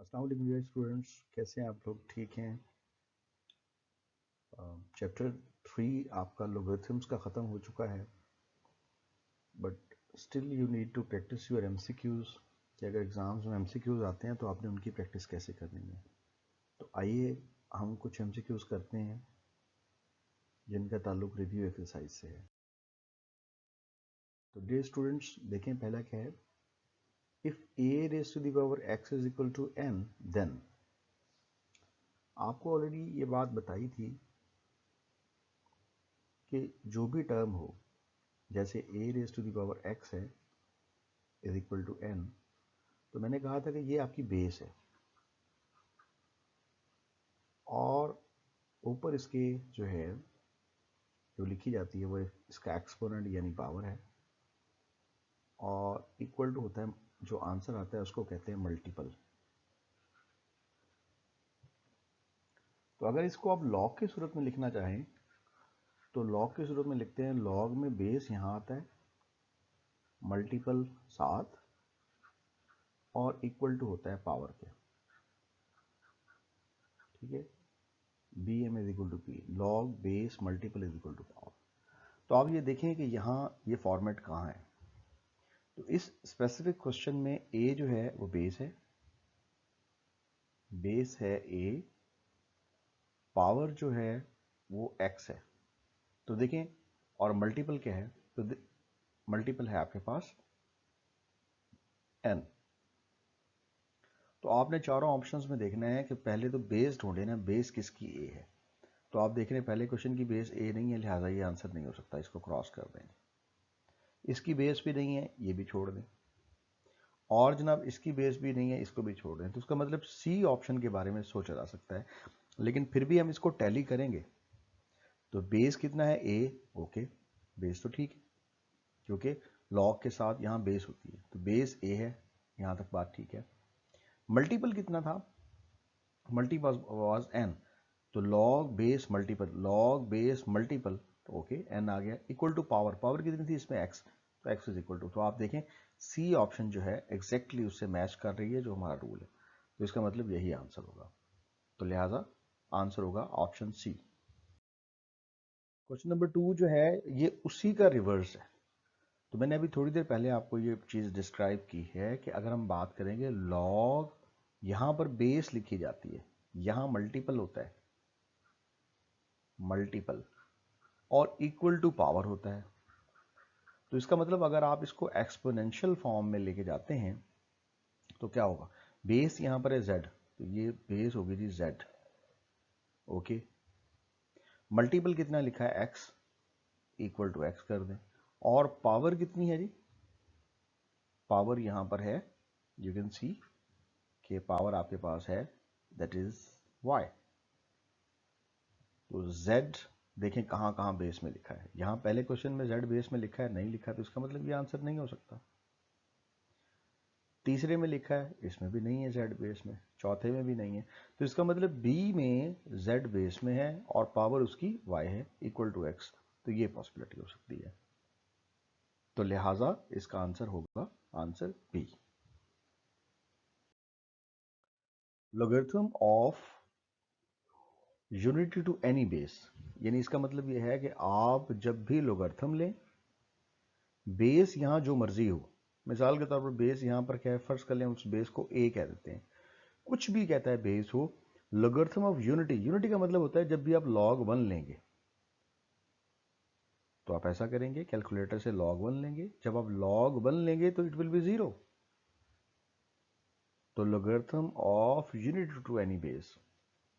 अस्सलाम वालेकुम dear students, कैसे हैं आप लोग? ठीक हैं? चैप्टर 3 आपका लोगरिथम्स का ख़त्म हो चुका है, but still you need to practice your MCQs कि अगर एग्ज़ाम्स में एमसीक्यूज़ आते हैं तो आपने उनकी प्रैक्टिस कैसे करनी है। तो आइए हम कुछ एमसीक्यूज़ करते हैं जिनका ताल्लुक रिव्यू एक्सरसाइज से है। तो डियर स्टूडेंट्स देखें, पहला क्या है, if a raise to the power x is equal to n, then आपको ऑलरेडी ये बात बताई थी कि जो भी टर्म हो, जैसे a raise to the power x है इज इक्वल टू n, तो मैंने कहा था कि ये आपकी बेस है और ऊपर इसके जो है जो लिखी जाती है वो इसका एक्सपोनेंट यानी पावर है, और इक्वल टू होता है, जो आंसर आता है उसको कहते हैं मल्टीपल। तो अगर इसको आप लॉग की सूरत में लिखना चाहें तो लॉग की सूरत में लिखते हैं, लॉग में बेस यहाँ आता है, मल्टीपल साथ, और इक्वल टू होता है पावर के। ठीक है, b m is equal to p, log base multiple is equal to power. तो आप ये देखें कि यहाँ ये फॉर्मेट कहाँ है। तो इस स्पेसिफिक क्वेश्चन में a जो है वो बेस है a, पावर जो है वो x है। तो देखें, और मल्टीपल क्या है, तो मल्टीपल है आपके पास n। तो आपने चारों ऑप्शंस में देखना है कि पहले तो बेस ढूंढे ना, बेस किसकी a है। तो आप देख रहे हैं पहले क्वेश्चन की बेस a नहीं है, लिहाजा ये आंसर नहीं हो सकता, इसको क्रॉस कर देंगे। इसकी बेस भी नहीं है, ये भी छोड़ दें, और जनाब इसकी बेस भी नहीं है, इसको भी छोड़ दें। तो उसका मतलब सी ऑप्शन के बारे में सोचा जा सकता है, लेकिन फिर भी हम इसको टैली करेंगे। तो बेस कितना है a, ओके, बेस तो ठीक है क्योंकि लॉग के साथ यहाँ बेस होती है, तो बेस a है, यहाँ तक बात ठीक है। मल्टीपल कितना था, मल्टीपल वाज n, तो लॉग बेस मल्टीपल, तो ओके n आ गया, इक्वल टू पावर, पावर कितनी थी इसमें x, तो x इज इक्वल टू, तो आप देखें सी ऑप्शन जो है एग्जैक्टली उससे मैच कर रही है जो हमारा रूल है, तो इसका मतलब यही आंसर होगा। तो लिहाजा आंसर होगा ऑप्शन सी। क्वेश्चन नंबर 2 जो है ये उसी का रिवर्स है। तो मैंने अभी थोड़ी देर पहले आपको ये चीज़ डिस्क्राइब की है कि अगर हम बात करेंगे लॉग, यहाँ पर बेस लिखी जाती है, यहाँ मल्टीपल होता है, मल्टीपल, और इक्वल टू पावर होता है। तो इसका मतलब अगर आप इसको एक्सपोनेंशियल फॉर्म में लेके जाते हैं तो क्या होगा, बेस यहाँ पर है z, तो ये बेस होगी जी z, ओके। मल्टीपल कितना लिखा है x, इक्वल टू x कर दें, और पावर कितनी है जी, पावर यहाँ पर है, यू कैन सी कि पावर आपके पास है, दैट इज y। तो z देखें कहाँ कहाँ बेस में लिखा है, यहाँ पहले क्वेश्चन में z बेस में लिखा है, नहीं लिखा, तो इसका मतलब ये आंसर नहीं हो सकता। तीसरे में लिखा है, इसमें भी नहीं है z बेस में, चौथे में भी नहीं है, तो इसका मतलब b में z बेस में है और पावर उसकी y है, इक्वल टू x, तो ये पॉसिबिलिटी हो सकती है। तो लिहाजा इसका आंसर होगा answer B. Logarithm of unity to any base, यानी इसका मतलब यह है कि आप जब भी लोगरिथम लें, बेस यहां जो मर्जी हो, मिसाल के तौर पर बेस यहां पर क्या है, फर्ज कर लें उस बेस को a कह देते हैं, कुछ भी कहता है बेस हो, लोगरिथम ऑफ यूनिटी, यूनिटी का मतलब होता है जब भी आप log 1 लेंगे तो आप ऐसा करेंगे, कैलकुलेटर से log 1 लेंगे, जब आप log 1 लेंगे तो इट विल बी 0। तो logarithm of unity to any base,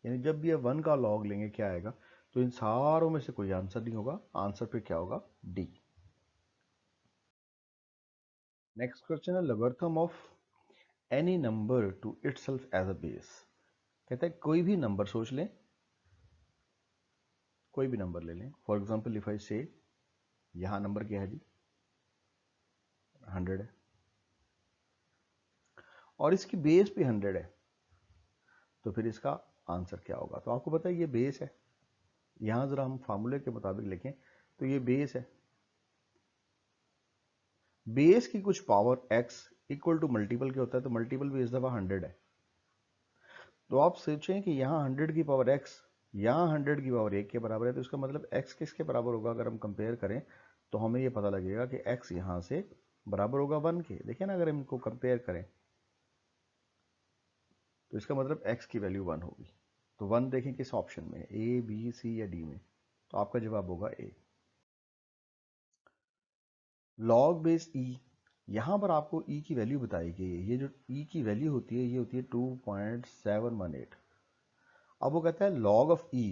यानी जब भी आप 1 का log लेंगे क्या आएगा, तो इन सारों में से कोई आंसर नहीं होगा, आंसर पे क्या होगा, डी। नेक्स्ट क्वेश्चन है logarithm of any number to itself as a base. कहता है कोई भी नंबर सोच लें, कोई भी नंबर ले लें, फॉर एग्जाम्पल इफ आई से, यहां नंबर क्या है जी, 100 है, और इसकी बेस भी 100 है, तो फिर इसका आंसर क्या होगा। तो आपको पता है ये बेस है, यहां जरा हम फार्मूले के मुताबिक लिखें तो ये बेस है, बेस की कुछ power x equal to multiple क्या होता है, तो मल्टीपल भी इस दफा 100 है, तो आप सोचें कि यहाँ 100 की पावर x, यहाँ 100 की पावर 1 के बराबर है, तो इसका मतलब x किसके बराबर होगा? अगर हम कंपेयर करें तो हमें ये पता लगेगा कि x यहाँ से बराबर होगा 1 के। देखिए ना, अगर हम इनको कंपेयर करें तो इसका मतलब x की वैल्यू 1 होगी। तो 1 देखें किस ऑप्शन में, A, B, C या D में, तो आपका जवाब होगा A। लॉग बेस e, यहाँ पर आपको e की वैल्यू बताई गई है। ये जो e की वैल्यू होती है ये होती है 2.718। अब वो कहता है लॉग ऑफ e,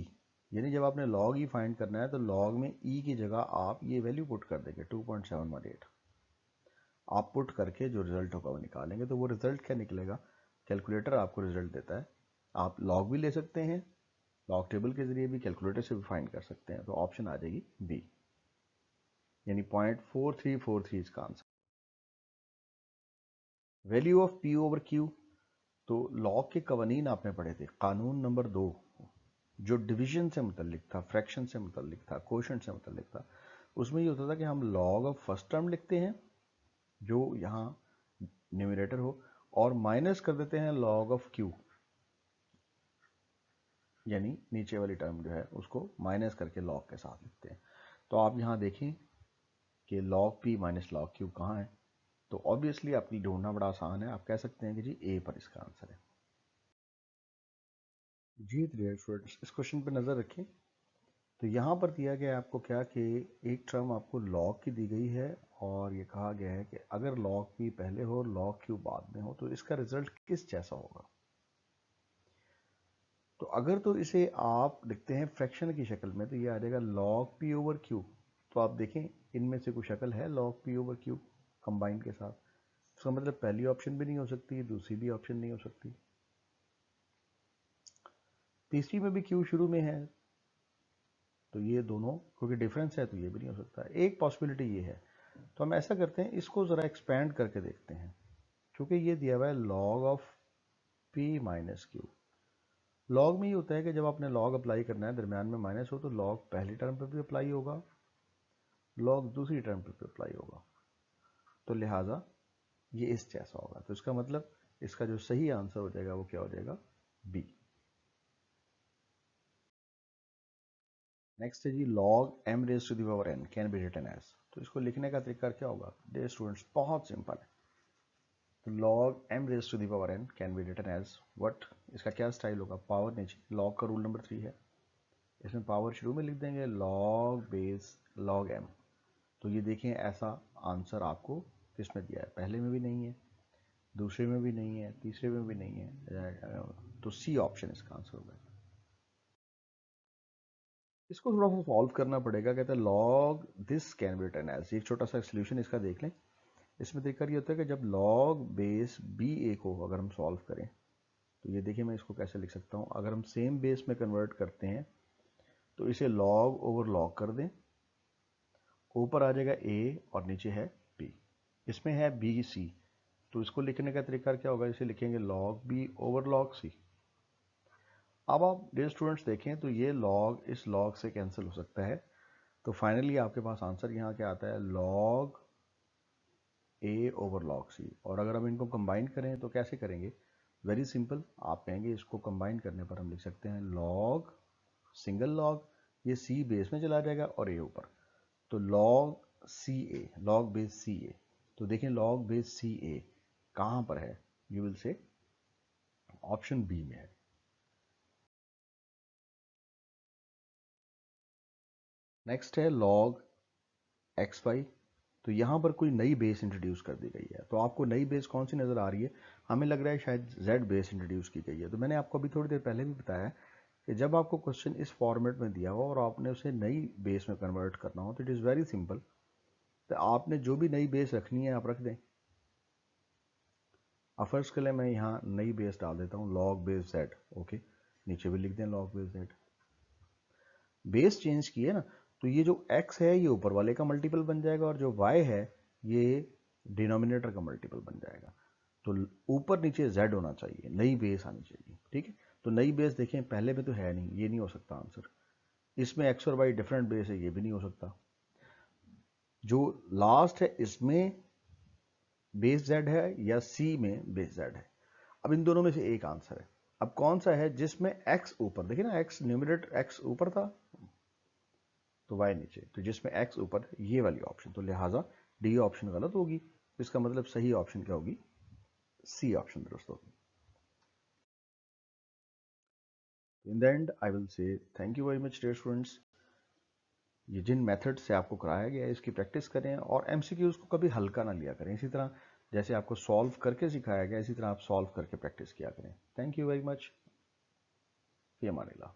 यानी जब आपने लॉग e फाइंड करना है तो लॉग में e की जगह आप ये वैल्यू पुट कर देंगे 2.718। आप पुट करके जो रिजल्ट होगा वो निकालेंगे। तो वो रिजल्ट क्या निकलेगा? कैलकुलेटर आपको रिजल्ट देता है। आप लॉग भी ले सकते हैं, लॉग टेबल के जरिए भी, कैलकुलेटर से भी फाइंड कर सकते हैं। तो ऑप्शन आ जाएगी बी, यानी 0.4343 इसका answer. Value of P over Q, तो लॉग के कवानीन आपने पढ़े थे। कानून नंबर 2 जो डिवीजन से मुतल्लिक था, फ्रैक्शन से मुतल्लिक था, कोशेंट से मुतल्लिक था, उसमें ये होता था कि हम लॉग ऑफ फर्स्ट टर्म लिखते हैं जो यहाँ न्यूमरेटर हो, और माइनस कर देते हैं लॉग ऑफ क्यू, यानी नीचे वाली टर्म जो है उसको माइनस करके लॉग के साथ लिखते हैं। तो आप यहाँ देखें कि log P minus log Q कहाँ है, तो ऑब्वियसली आपकी ढूंढना बड़ा आसान है। आप कह सकते हैं कि जी ए पर इसका आंसर है। जी डियर स्टूडेंट्स, इस क्वेश्चन पर नज़र रखें। तो यहाँ पर दिया गया है आपको क्या कि एक टर्म आपको लॉग की दी गई है और ये कहा गया है कि अगर लॉग पी पहले हो और लॉग क्यू बाद में हो तो इसका रिजल्ट किस जैसा होगा। तो अगर तो इसे आप लिखते हैं फ्रैक्शन की शक्ल में तो ये आ जाएगा लॉग पी ओवर क्यू। तो आप देखें इनमें से कोई शक्ल है log P over Q combine के साथ? इसका मतलब पहली ऑप्शन भी नहीं हो सकती, दूसरी भी ऑप्शन नहीं हो सकती, तीसरी में भी क्यू शुरू में है, तो ये दोनों क्योंकि डिफरेंस है तो ये भी नहीं हो सकता। एक पॉसिबिलिटी ये है। तो हम ऐसा करते हैं, इसको ज़रा एक्सपैंड करके देखते हैं। क्योंकि ये दिया हुआ है log of P minus Q. Log में ये होता है कि जब आपने लॉग अप्लाई करना है दरमियान में माइनस हो तो लॉग पहली टर्म पर भी अप्लाई होगा, लॉग दूसरी टर्म पर भी अप्लाई होगा, तो लिहाजा ये इस जैसा होगा। तो इसका मतलब इसका जो सही आंसर हो जाएगा वो क्या हो जाएगा? बी। नेक्स्ट है जी log m raise to the power n can be written as. तो इसको लिखने का तरीका क्या होगा डियर स्टूडेंट्स? बहुत सिंपल है। तो log m raise to the power n can be written as what? इसका क्या स्टाइल होगा? पावर नीचे, log का रूल नंबर 3 है, इसमें पावर शुरू में लिख देंगे log बेस log m। तो ये देखें ऐसा आंसर आपको किस में दिया है? पहले में भी नहीं है, दूसरे में भी नहीं है, तीसरे में भी नहीं है, तो सी ऑप्शन इसका आंसर होगा। इसको थोड़ा सा सॉल्व करना पड़ेगा। कहते हैं log this can be written as, एक छोटा सा सोल्यूशन इसका देख लें। इसमें देखकर ये होता है कि जब log बेस बी ए को अगर हम सॉल्व करें तो ये देखिए मैं इसको कैसे लिख सकता हूँ। अगर हम सेम बेस में कन्वर्ट करते हैं तो इसे log ओवर log कर दें, ऊपर आ जाएगा a और नीचे है b, इसमें है b c, तो इसको लिखने का तरीका क्या होगा? इसे लिखेंगे log b over log c। अब आप डियर स्टूडेंट्स देखें तो ये log इस log से कैंसिल हो सकता है, तो फाइनली आपके पास आंसर यहाँ क्या आता है? log a over log c। और अगर हम इनको कंबाइन करें तो कैसे करेंगे? वेरी सिंपल, आप कहेंगे इसको कंबाइन करने पर हम लिख सकते हैं log सिंगल लॉग, ये सी बेस में चला जाएगा और ए ऊपर, तो log c a, log base c a. तो देखें log बेस सी ए कहाँ पर है? You will say option B में है। नेक्स्ट है log एक्स वाई। तो यहाँ पर कोई नई बेस इंट्रोड्यूस कर दी गई है। तो आपको नई बेस कौन सी नज़र आ रही है? हमें लग रहा है शायद z बेस इंट्रोड्यूस की गई है। तो मैंने आपको अभी थोड़ी देर पहले भी बताया कि जब आपको क्वेश्चन इस फॉर्मेट में दिया हो और आपने उसे नई बेस में कन्वर्ट करना हो तो इट इज़ वेरी सिंपल। तो आपने जो भी नई बेस रखनी है आप रख दें। अब फर्स्ट के लिए मैं यहाँ नई बेस डाल देता हूँ log बेस z, ओके, नीचे भी लिख दें log base z। Base change किए ना, तो ये जो x है ये ऊपर वाले का मल्टीपल बन जाएगा और जो y है ये डिनोमिनेटर का मल्टीपल बन जाएगा। तो ऊपर नीचे z होना चाहिए, नई बेस आनी चाहिए, ठीक है। तो नई बेस देखें पहले में तो है नहीं, ये नहीं हो सकता आंसर। इसमें x और y डिफरेंट बेस है, ये भी नहीं हो सकता। जो लास्ट है इसमें बेस z है या c में बेस z है। अब इन दोनों में से एक आंसर है। अब कौन सा है जिसमें x ऊपर, देखिए ना x न्यूमरेटर x ऊपर था तो y नीचे, तो जिसमें x ऊपर ये वाली ऑप्शन, तो लिहाजा डी ऑप्शन गलत होगी। इसका मतलब सही ऑप्शन क्या होगी, सी ऑप्शन दुरुस्त होगी। In the end I will say thank you very much dear students. ये जिन मेथड से आपको कराया गया है इसकी प्रैक्टिस करें और एमसीक्यूज को कभी हल्का ना लिया करें। इसी तरह जैसे आपको सॉल्व करके सिखाया गया इसी तरह आप सॉल्व करके प्रैक्टिस किया करें। Thank you very much. Fee Aman Allah.